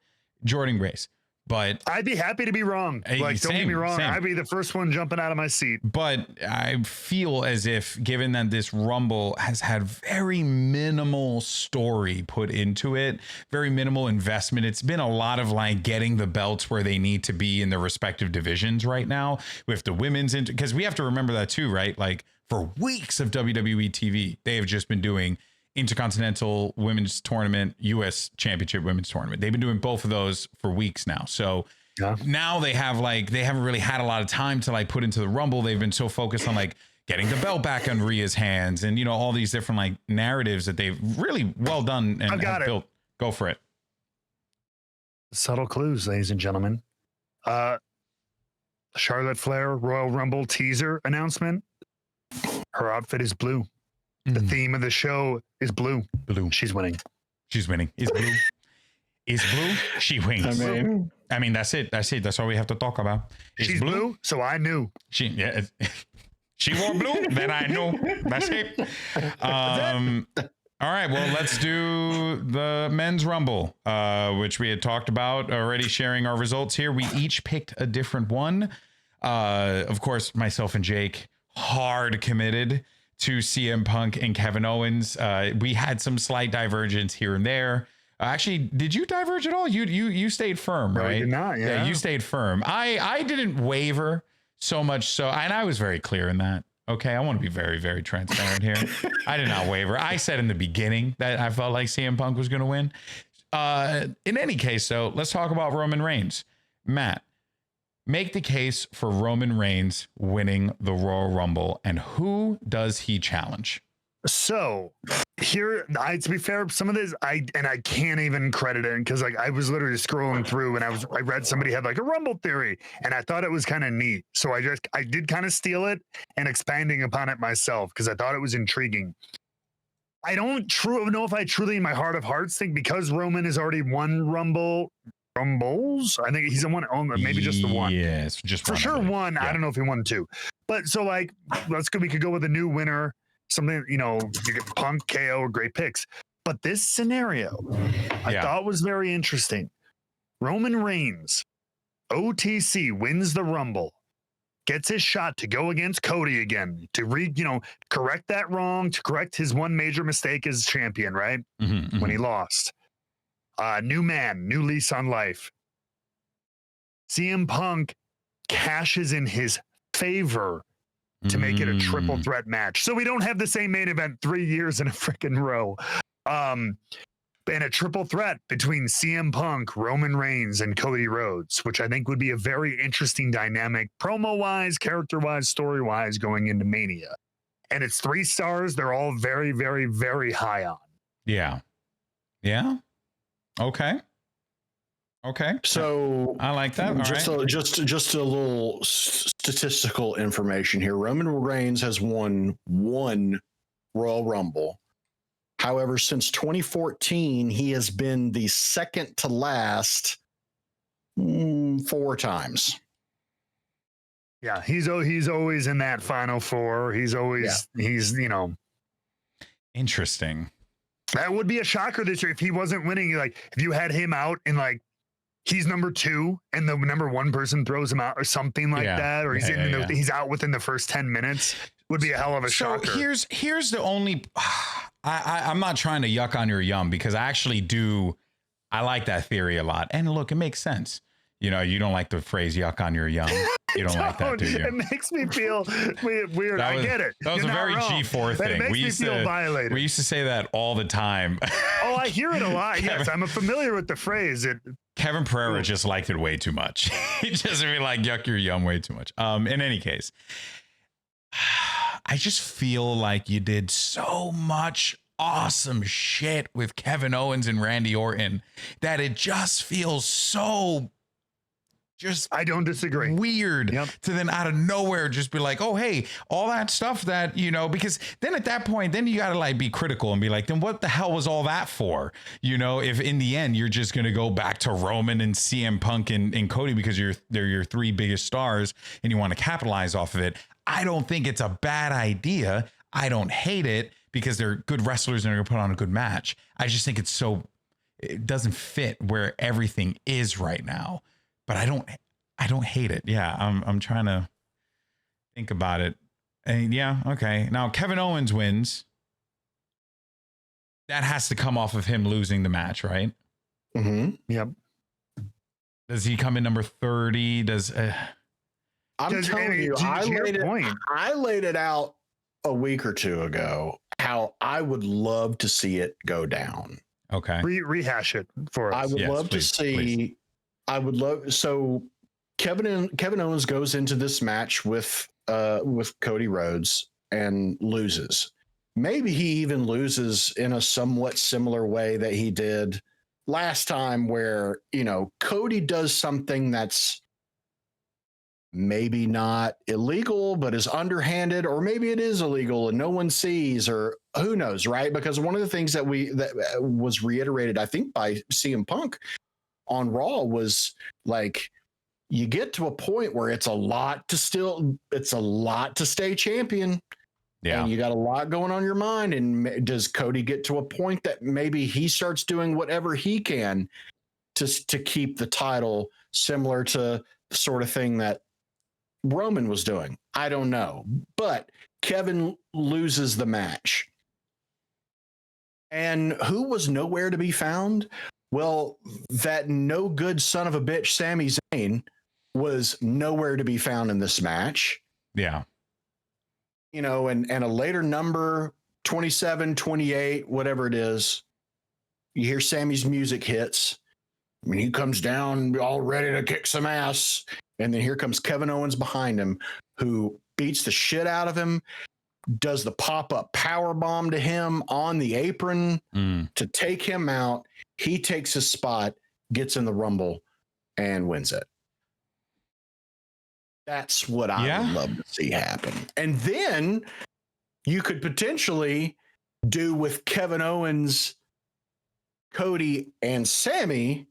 Jordynne Grace. But I'd be happy to be wrong. Like, don't get me wrong. I'd be the first one jumping out of my seat. But I feel as if, given that this Rumble has had very minimal story put into it, very minimal investment, it's been a lot of like getting the belts where they need to be in their respective divisions right now with the women's, because we have to remember that too, right? Like for weeks of WWE TV, they have just been doing Intercontinental Women's Tournament, U.S. Championship Women's Tournament. They've been doing both of those for weeks now. So now they haven't really had a lot of time to like put into the Rumble. They've been so focused on like getting the belt back on Rhea's hands and, all these different like narratives that they've really well done and have built. Go for it. Subtle clues, ladies and gentlemen. Charlotte Flair Royal Rumble teaser announcement. Her outfit is blue. The theme of the show is blue. Blue. She's winning. She's winning. Is blue. Is blue. She wins. I mean, that's it. That's all we have to talk about. She's blue. So I knew. She wore blue. Then I knew. That's it. All right. Well, let's do the men's Rumble, which we had talked about already, sharing our results here. We each picked a different one. Of course, myself and Jake, hard committed to CM Punk and Kevin Owens. We had some slight divergence here and there. Actually, did you diverge at all? You stayed firm, right? I did not, yeah. You stayed firm. I didn't waver so much so, and I was very clear in that. Okay, I want to be very, very transparent here. I did not waver. I said in the beginning that I felt like CM Punk was going to win. In any case, though, let's talk about Roman Reigns. Matt, make the case for Roman Reigns winning the Royal Rumble, and who does he challenge? So here, to be fair, some of this I can't even credit it because like I was literally scrolling through and I read somebody had like a Rumble theory and I thought it was kind of neat. So I did kind of steal it and expanding upon it myself because I thought it was intriguing. I don't know if I truly in my heart of hearts think because Roman has already won Rumbles. I think he's won maybe just the one. Yes, just for sure one. Yeah. I don't know if he won two, but so like we could go with a new winner. Something, you get Punk, KO, great picks. But this scenario I thought was very interesting. Roman Reigns, OTC, wins the Rumble, gets his shot to go against Cody again, to correct that wrong, to correct his one major mistake as champion, right? When he lost. New man, new lease on life. CM Punk cashes in his favor to make it a triple threat match. So we don't have the same main event 3 years in a freaking row. And a triple threat between CM Punk, Roman Reigns, and Cody Rhodes, which I think would be a very interesting dynamic, promo-wise, character-wise, story-wise, going into Mania. And it's 3 stars. They're all very, very, very high on. Yeah. Yeah. Okay. So I like that. Just a little statistical information here. Roman Reigns has won 1 Royal Rumble. However, since 2014, he has been the second to last 4 times. Yeah, he's always in that final 4. He's interesting. That would be a shocker this year if he wasn't winning. Like if you had him out in like he's number 2 and the number 1 person throws him out or something like that, or he's out within the first 10 minutes, would be a hell of a shocker. So here's the only, I'm not trying to yuck on your yum because I like that theory a lot. And look, it makes sense. You don't like the phrase yuck on your yum. You don't like that, do you? It makes me feel weird. I get it. That was You're a very wrong. G4 thing. It makes me feel violated. We used to say that all the time. Oh, I hear it a lot. Yes, I'm familiar with the phrase. Kevin Pereira just liked it way too much. He just really like yuck your yum way too much. In any case, I just feel like you did so much awesome shit with Kevin Owens and Randy Orton that it just feels so Just I don't disagree. Weird to then out of nowhere just be like, oh, hey, all that stuff that, because then at that point, then you got to like be critical and be like, then what the hell was all that for? If in the end you're just going to go back to Roman and CM Punk and Cody because they're your three biggest stars and you want to capitalize off of it. I don't think it's a bad idea. I don't hate it because they're good wrestlers and they're going to put on a good match. I just think it doesn't fit where everything is right now. But I don't hate it. Yeah, I'm trying to think about it. And yeah, okay. Now Kevin Owens wins. That has to come off of him losing the match, right? Mm-hmm. Yep. Does he come in number 30? I'm telling you, I laid it out a week or two ago how I would love to see it go down. Okay. Rehash it for us. I would love to see. Please. I would love so Kevin Owens goes into this match with Cody Rhodes and loses. Maybe he even loses in a somewhat similar way that he did last time, where Cody does something that's maybe not illegal but is underhanded, or maybe it is illegal and no one sees, or who knows, right? Because one of the things that was reiterated, I think, by CM Punk on Raw was like, you get to a point where it's a lot to stay champion. Yeah. And you got a lot going on your mind. And does Cody get to a point that maybe he starts doing whatever he can to keep the title, similar to the sort of thing that Roman was doing? I don't know. But Kevin loses the match. And who was nowhere to be found? Well, that no good son of a bitch, Sami Zayn, was nowhere to be found in this match. Yeah. And a later number, 27, 28, whatever it is, you hear Sami's music hits. I mean, he comes down all ready to kick some ass. And then here comes Kevin Owens behind him, who beats the shit out of him, does the pop-up power bomb to him on the apron to take him out. He takes his spot, gets in the Rumble, and wins it. That's what I would love to see happen. And then you could potentially do with Kevin Owens, Cody, and Sami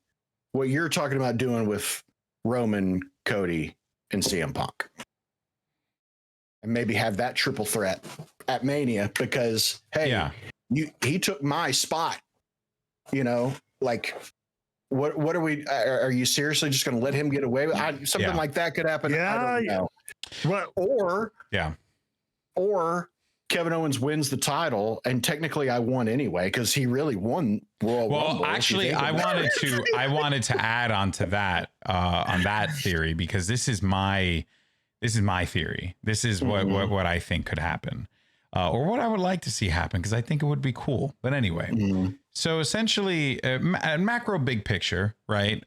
what you're talking about doing with Roman, Cody, and CM Punk. And maybe have that triple threat at Mania, because, hey, he took my spot. Like, what are we? Are you seriously just going to let him get away with something like that? Could happen. I don't know. What? Or Kevin Owens wins the title, and technically I won anyway because he really won Royal Rumble. Well, actually, I wanted to add on to that on that theory, because this is my theory. This is what I think could happen. Or what I would like to see happen, because I think it would be cool. But anyway, so essentially, macro big picture, right?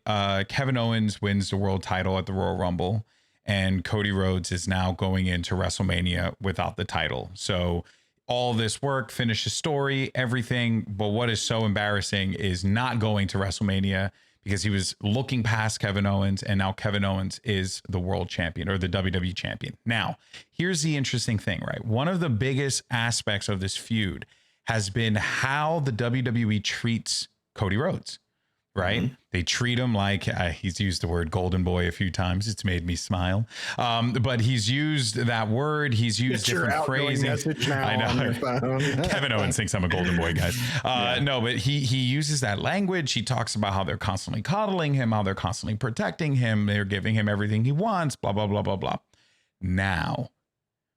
Kevin Owens wins the world title at the Royal Rumble, and Cody Rhodes is now going into WrestleMania without the title. So all this work, finish the story, everything. But what is so embarrassing is not going to WrestleMania, because he was looking past Kevin Owens, and now Kevin Owens is the world champion, or the WWE champion. Now, here's the interesting thing, right? One of the biggest aspects of this feud has been how the WWE treats Cody Rhodes, right? They treat him like, he's used the word golden boy a few times. It's made me smile. But he's used that word. He's used different phrasing. I know. Kevin Owens thinks I'm a golden boy, guys. No, but he uses that language. He talks about how they're constantly coddling him, how they're constantly protecting him. They're giving him everything he wants, blah, blah, blah, blah, blah. Now,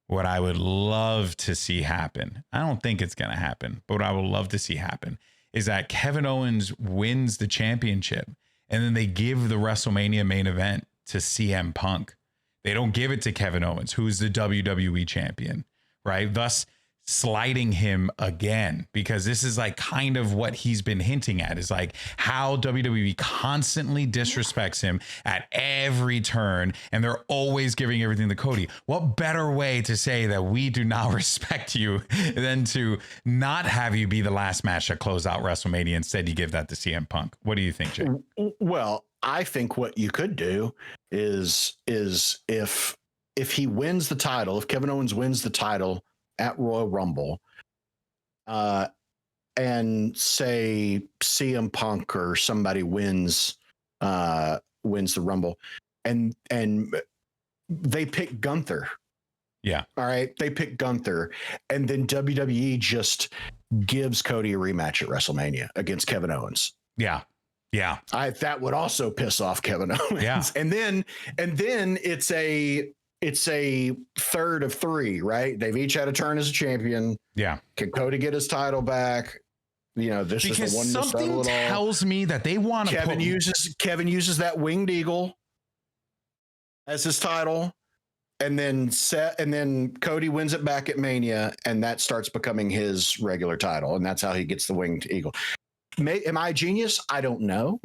what I would love to see happen, I don't think it's going to happen, but what I would love to see happen is that Kevin Owens wins the championship, and then they give the WrestleMania main event to CM Punk. They don't give it to Kevin Owens, who's the WWE champion, right? Thus sliding him again, because this is like kind of what he's been hinting at, is like how WWE constantly disrespects him at every turn, and they're always giving everything to Cody. What better way to say that we do not respect you than to not have you be the last match to close out WrestleMania? Instead, you give that to CM Punk. What do you think, Jay? Well, I think what you could do is if he wins the title, if Kevin Owens wins the title at Royal Rumble, and say CM Punk or somebody wins the Rumble, and they pick Gunther. Yeah. All right. They pick Gunther, and then WWE just gives Cody a rematch at WrestleMania against Kevin Owens. Yeah. Yeah. That would also piss off Kevin Owens. Yeah. And then it's a third of three, right? They've each had a turn as a champion. Yeah. Can Cody get his title back? You know, this because is the one something tells me that they want to Kevin uses that winged eagle as his title, and then Cody wins it back at Mania, and that starts becoming his regular title, and that's how he gets the winged eagle. Am I a genius? I don't know.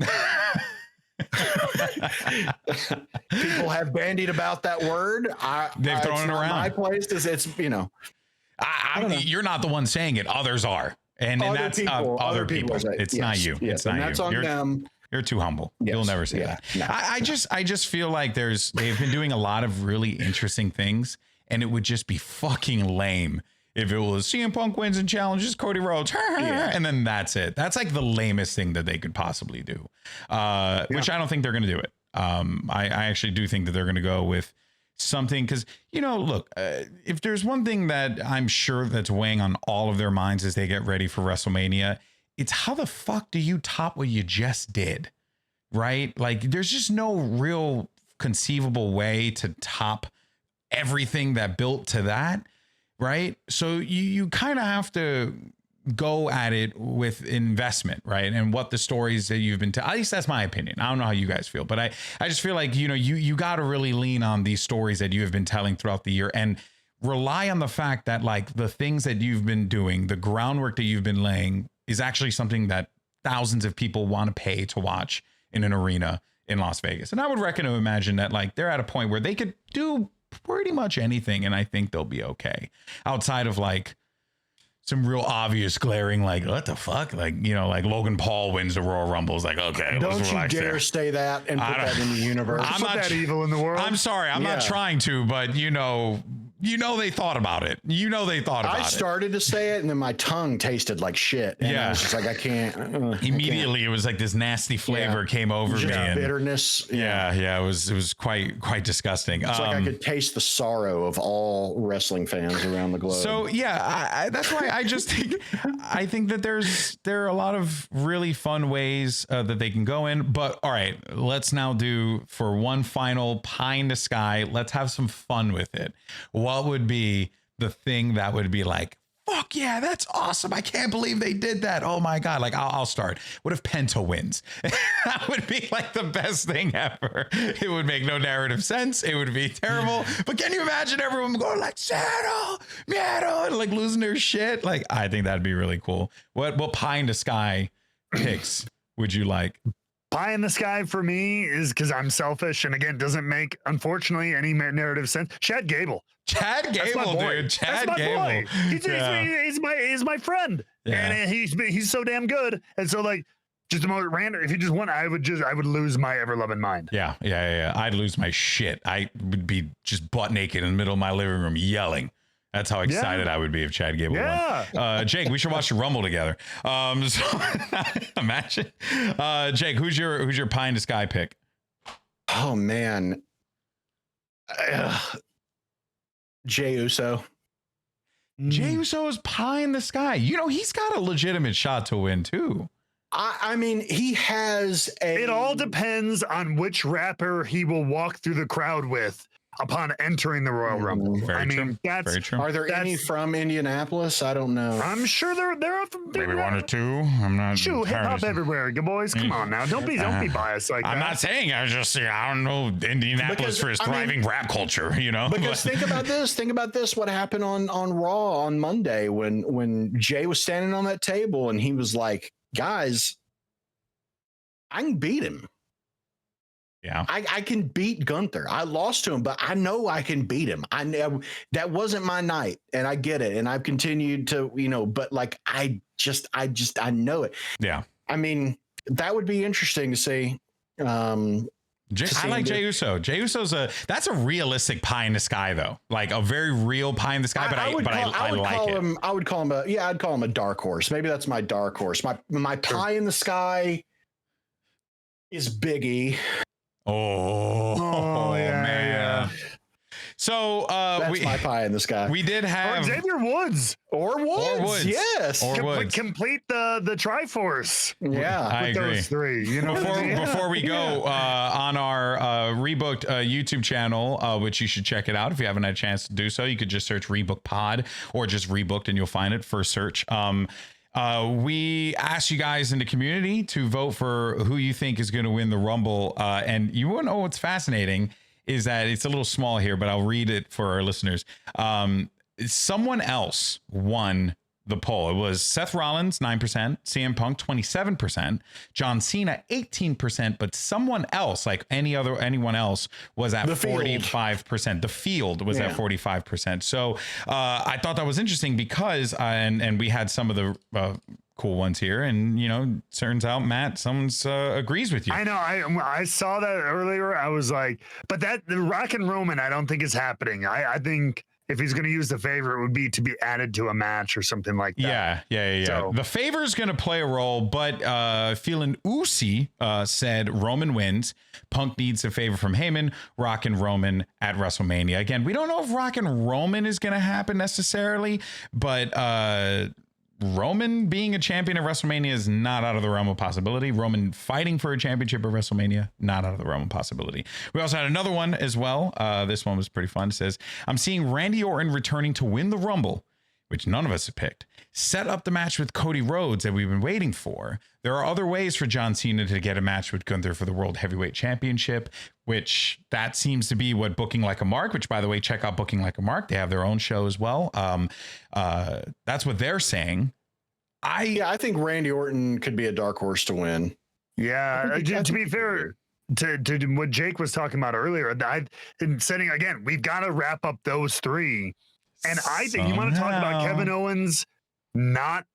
People have bandied about that word. They've thrown it around. My place is you're not the one saying it. Others are. And that's other people. It's not you. Yes, it's not that's you. On them. You're too humble. Yes, You'll never say that. No. I just feel like they've been doing a lot of really interesting things, and it would just be fucking lame if it was CM Punk wins and challenges Cody Rhodes, and then that's it. That's like the lamest thing that they could possibly do, which I don't think they're going to do it. I actually do think that they're going to go with something, because, you know, look, if there's one thing that I'm sure that's weighing on all of their minds as they get ready for WrestleMania, it's how the fuck do you top what you just did, right? Like, there's just no real conceivable way to top everything that built to that, right? So you kind of have to go at it with investment, right? And what the stories that you've been at least that's my opinion. I don't know how you guys feel, but I just feel like, you know, you got to really lean on these stories that you have been telling throughout the year, and rely on the fact that, like, the things that you've been doing, the groundwork that you've been laying, is actually something that thousands of people want to pay to watch in an arena in Las Vegas. And I would reckon to imagine that, like, they're at a point where they could do pretty much anything, and I think they'll be okay, outside of like some real obvious glaring, like, what the fuck, like, you know, like Logan Paul wins the Royal Rumble. It's like, okay, don't you dare say that and put that in the universe. I'm not that evil in the world. I'm sorry, I'm not trying to, but you know they thought about it. I started to say it, and then my tongue tasted like shit. And I was just like, I can't. Immediately, it was like this nasty flavor came over me. And bitterness. Yeah. It was quite disgusting. It's like I could taste the sorrow of all wrestling fans around the globe. So that's why I think that there are a lot of really fun ways that they can go in. But all right, let's now do, for one final pie in the sky, let's have some fun with it. What would be the thing that would be like, fuck yeah, that's awesome, I can't believe they did that, oh my god? Like, I'll start. What if Penta wins? That would be like the best thing ever. It would make no narrative sense. It would be terrible. But can you imagine everyone going like, Cena, and like losing their shit? Like, I think that'd be really cool. What pie in the sky picks would you like? Pie in the sky for me is, because I'm selfish, and again, doesn't make, unfortunately, any narrative sense. Chad Gable, dude. Chad Gable. He's my friend, and he's so damn good. And so, like, just a moment random. If he just won, I would lose my ever loving mind. Yeah. I'd lose my shit. I would be just butt naked in the middle of my living room yelling. That's how excited I would be if Chad Gable won. Jake, we should watch the Rumble together. So imagine. Jake, who's your pie in the sky pick? Oh man, Jey Uso. Jey Uso is pie in the sky. You know, he's got a legitimate shot to win too. I mean, he has It all depends on which rapper he will walk through the crowd with upon entering the Royal Rumble. Very true. Are there any from Indianapolis? I don't know. I'm sure there are from maybe one or two. I'm not. Shoot, hip hop everywhere, good boys. Come on now, don't be biased like that. I'm not saying. I was just saying, I don't know Indianapolis for its thriving rap culture. You know, because think about this. What happened on Raw on Monday when Jay was standing on that table and he was like, "Guys, I can beat him." Yeah, I can beat Gunther. I lost to him, but I know I can beat him. I know that wasn't my night, and I get it. And I've continued to, but like I know it. Yeah. I mean, that would be interesting to see. I like Jey Uso. Jey Uso's that's a realistic pie in the sky, though, like a very real pie in the sky. I would call him I'd call him a dark horse. Maybe that's my dark horse. My pie in the sky is Biggie. Oh man. So that's my pie in the sky. We did have Xavier Woods. Or Woods. Yes. Complete the Triforce. Yeah. I agree. Those three. You know, before we go on our Rebooked YouTube channel, which you should check it out if you haven't had a chance to do so. You could just search Rebooked Pod or just Rebooked and you'll find it for search. We asked you guys in the community to vote for who you think is going to win the Rumble. And you want to know what's fascinating is that it's a little small here, but I'll read it for our listeners. Someone else won the poll. It was Seth Rollins, 9%, CM Punk, 27%, John Cena, 18%, but someone else, like anyone else, was at 45%. The field was at 45%. So I thought that was interesting because, and we had some of the cool ones here, and turns out Matt, someone's agrees with you. I know. I saw that earlier. I was like, but the Rock and Roman, I don't think is happening. I think if he's going to use the favor, it would be to be added to a match or something like that. Yeah. So, the favor is going to play a role, but Feeling Usi said Roman wins. Punk needs a favor from Heyman. Rock and Roman at WrestleMania. Again, we don't know if Rock and Roman is going to happen necessarily, but Roman being a champion at WrestleMania is not out of the realm of possibility. Roman fighting for a championship at WrestleMania, not out of the realm of possibility. We also had another one as well. This one was pretty fun. It says, I'm seeing Randy Orton returning to win the Rumble, which none of us have picked. Set up the match with Cody Rhodes that we've been waiting for. There are other ways for John Cena to get a match with Gunther for the World Heavyweight Championship, which that seems to be what Booking Like a Mark, which, by the way, check out Booking Like a Mark. They have their own show as well. That's what they're saying. I think Randy Orton could be a dark horse to win. Yeah, to be fair to what Jake was talking about earlier, we've got to wrap up those three. And I think you want to talk about Kevin Owens not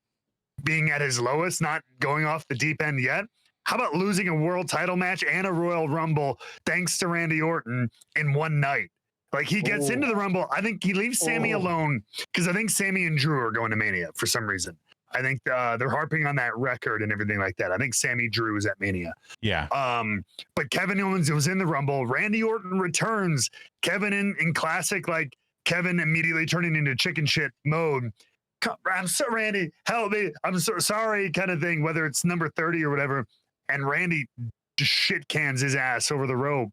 being at his lowest, not going off the deep end yet. How about losing a world title match and a Royal Rumble thanks to Randy Orton in one night? Like he gets into the Rumble. I think he leaves Sammy alone because I think Sammy and Drew are going to Mania for some reason. I think they're harping on that record and everything like that. I think Sammy Drew is at Mania. Yeah. But Kevin Owens was in the Rumble. Randy Orton returns. Kevin in classic, like Kevin immediately turning into chicken shit mode. I'm so Randy, help me. I'm so sorry kind of thing, whether it's number 30 or whatever. And Randy just shit cans his ass over the rope.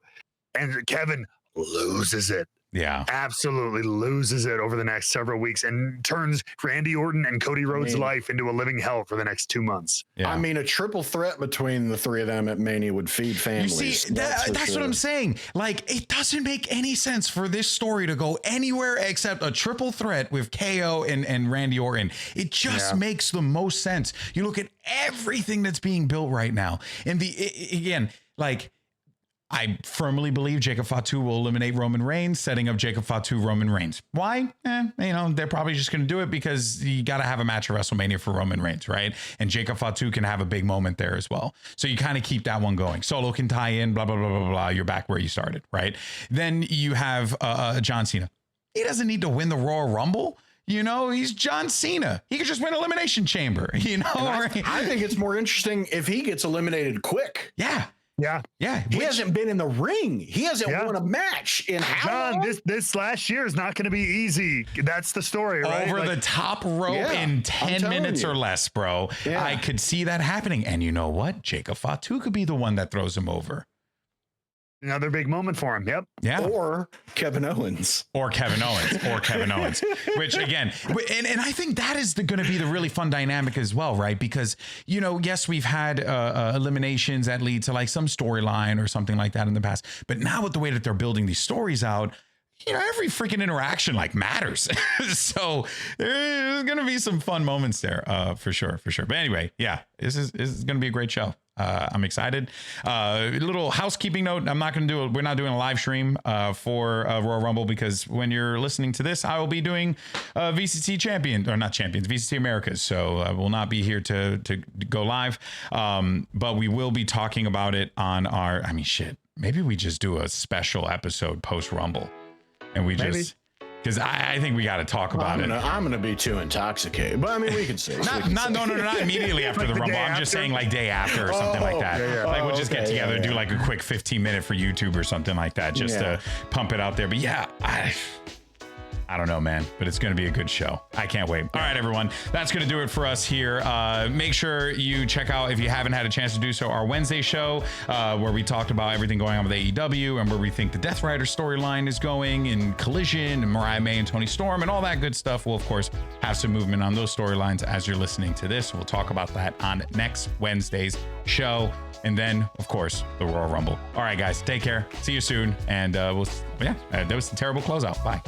And Kevin loses it. Yeah. Absolutely loses it over the next several weeks and turns Randy Orton and Cody Rhodes' life into a living hell for the next 2 months. Yeah. I mean, a triple threat between the three of them at Mania would feed families. You see, that's what I'm saying. Like, it doesn't make any sense for this story to go anywhere except a triple threat with KO and Randy Orton. It just makes the most sense. You look at everything that's being built right now. And I firmly believe Jacob Fatu will eliminate Roman Reigns, setting up Jacob Fatu, Roman Reigns. Why? They're probably just going to do it because you got to have a match at WrestleMania for Roman Reigns, right? And Jacob Fatu can have a big moment there as well. So you kind of keep that one going. Solo can tie in, blah, blah, blah, blah, blah. You're back where you started, right? Then you have John Cena. He doesn't need to win the Royal Rumble. He's John Cena. He could just win Elimination Chamber, I think it's more interesting if he gets eliminated quick. Yeah. Yeah. He hasn't been in the ring. He hasn't won a match in how long? This last year is not going to be easy. That's the story, right? Over the top rope in 10 minutes or less, bro. Yeah. I could see that happening. And you know what? Jacob Fatu could be the one that throws him over. Another big moment for him. Yep. Yeah. Or Kevin Owens. Which again, and I think that is going to be the really fun dynamic as well, right? Because, yes, we've had eliminations that lead to like some storyline or something like that in the past. But now with the way that they're building these stories out, every freaking interaction like matters. So there's going to be some fun moments there for sure. But anyway, this is going to be a great show. I'm excited. Little housekeeping note. We're not doing a live stream for Royal Rumble, because when you're listening to this, I will be doing VCT Americas. So I will not be here to go live. But we will be talking about it on our, maybe we just do a special episode post Rumble and because I think we got to talk about it. I'm gonna be too intoxicated, but I mean, we can see. Not immediately after the Rumble. I'm just saying, like, day after or something like that. Yeah. Like, we'll just get together, do like a quick 15-minute for YouTube or something like that, just to pump it out there. But yeah, I don't know, man, but it's going to be a good show. I can't wait. All right, everyone. That's going to do it for us here. Make sure you check out, if you haven't had a chance to do so, our Wednesday show, where we talked about everything going on with AEW and where we think the Death Rider storyline is going, and Collision and Mariah May and Tony Storm and all that good stuff. We'll, of course, have some movement on those storylines as you're listening to this. We'll talk about that on next Wednesday's show. And then, of course, the Royal Rumble. All right, guys, take care. See you soon. And that was a terrible closeout. Bye.